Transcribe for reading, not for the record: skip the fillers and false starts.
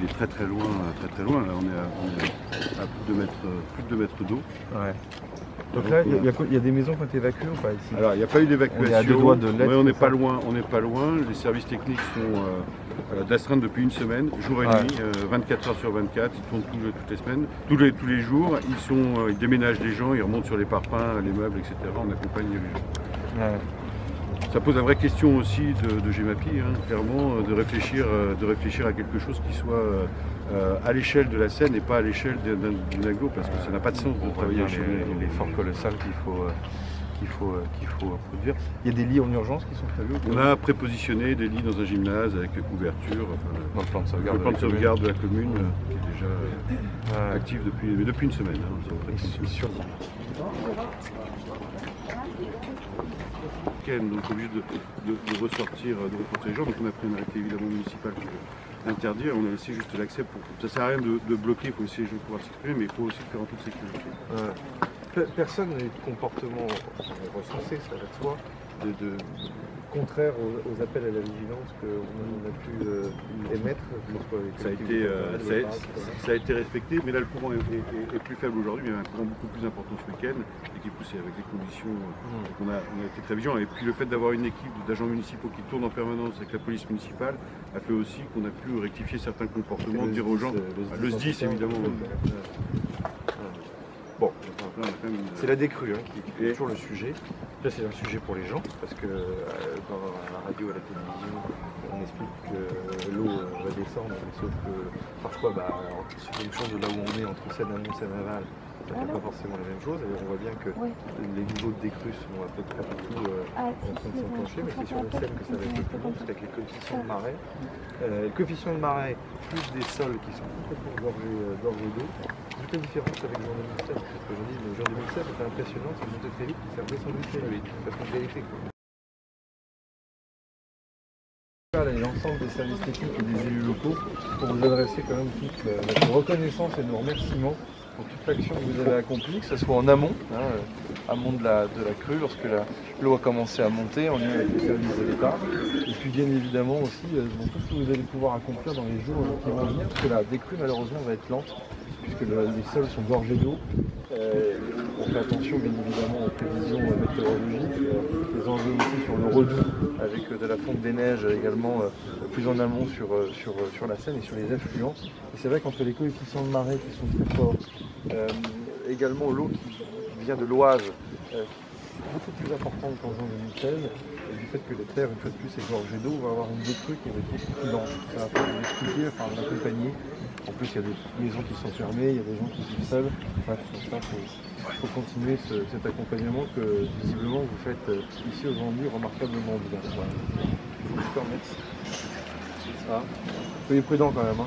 il est très loin, Là, on est à plus de 2 mètres d'eau. Ouais. Donc là, il y a des maisons qui ont été évacuées ou pas ici? Alors, il n'y a pas eu d'évacuation. On est à 2 doigts de l'être. Ouais, on n'est pas loin. Les services techniques sont d'astreinte depuis une semaine, jour et nuit, 24 heures sur 24. Ils tournent toutes les semaines, tous les jours. Ils déménagent les gens, ils remontent sur les parpaings, les meubles, etc. On accompagne les gens. Ouais. Ça pose la vraie question aussi de GEMAPI, clairement, de réfléchir à quelque chose qui soit à l'échelle de la Seine et pas à l'échelle d'une agglo, parce que ça n'a pas de sens de travailler à l'échelle de l'effort colossal qu'il faut produire. Il y a des lits en urgence qui sont prévus? On a prépositionné des lits dans un gymnase avec couverture, dans le plan de sauvegarde de la commune qui est déjà actif depuis une semaine. Donc obligé de ressortir les gens. Donc on a pris un arrêté évidemment municipal pour interdire. On a laissé juste l'accès pour. Ça sert à rien de bloquer, il faut laisser les gens pouvoir s'exprimer, mais il faut aussi le faire en toute sécurité. Personne n'a eu de comportement recensé, ça va de soi, contraire aux appels à la vigilance qu'on a pu émettre. Ça a été respecté, mais là le courant est plus faible aujourd'hui. Il y a un courant beaucoup plus important ce week-end et qui est poussé avec des conditions. On a été très vigilants. Et puis le fait d'avoir une équipe d'agents municipaux qui tourne en permanence avec la police municipale a fait aussi qu'on a pu rectifier certains comportements, dire aux gens, le SDIS évidemment. Bon, c'est la décrue qui est toujours le sujet. Là, c'est un sujet pour les gens, parce que dans la radio, à la télévision, on explique que l'eau va descendre, sauf que parfois, en fonction de là où on est, entre Seine-Amont et Seine-Aval, ça ne fait pas forcément la même chose. Et on voit bien que les niveaux de décrue sont à peu près partout en train de s'enclencher, mais c'est sur la Seine que ça va être le plus long, parce qu'avec les coefficients de marée, plus des sols qui sont complètement gorgés d'eau, toute la différence avec le jour 2007. Parce que je dis, le jour 2007 était impressionnant, c'est monté très vite, c'est redescendu très vite, parce qu'on vérifie. L'ensemble des services techniques et des élus locaux pour vous adresser quand même toute notre reconnaissance et nos remerciements pour toute l'action que vous avez accomplie, que ce soit en amont, amont de la crue, lorsque l'eau a commencé à monter, en lien avec les services de l'État, et puis bien évidemment aussi dans tout ce que vous allez pouvoir accomplir dans les jours qui vont venir, parce que la décrue malheureusement va être lente, puisque les sols sont gorgés d'eau. On fait attention bien évidemment aux prévisions météorologiques, les enjeux aussi sur le redout avec de la fonte des neiges également plus en amont sur la Seine et sur les affluents. Et c'est vrai qu'entre les coefficients de marée qui sont très forts, également l'eau qui vient de l'Oise, beaucoup plus importante qu'en juin 2016, et du fait que les terres, une fois de plus, est gorgée d'eau, on va avoir une décrue qui va être beaucoup plus lente. Ça va faire expliquer, l'accompagner. En plus, il y a des maisons qui sont fermées, il y a des gens qui vivent seuls. Bref, il faut continuer cet accompagnement que visiblement vous faites ici aujourd'hui remarquablement bien. Voilà. Je vous remercie. Soyez prudents quand même.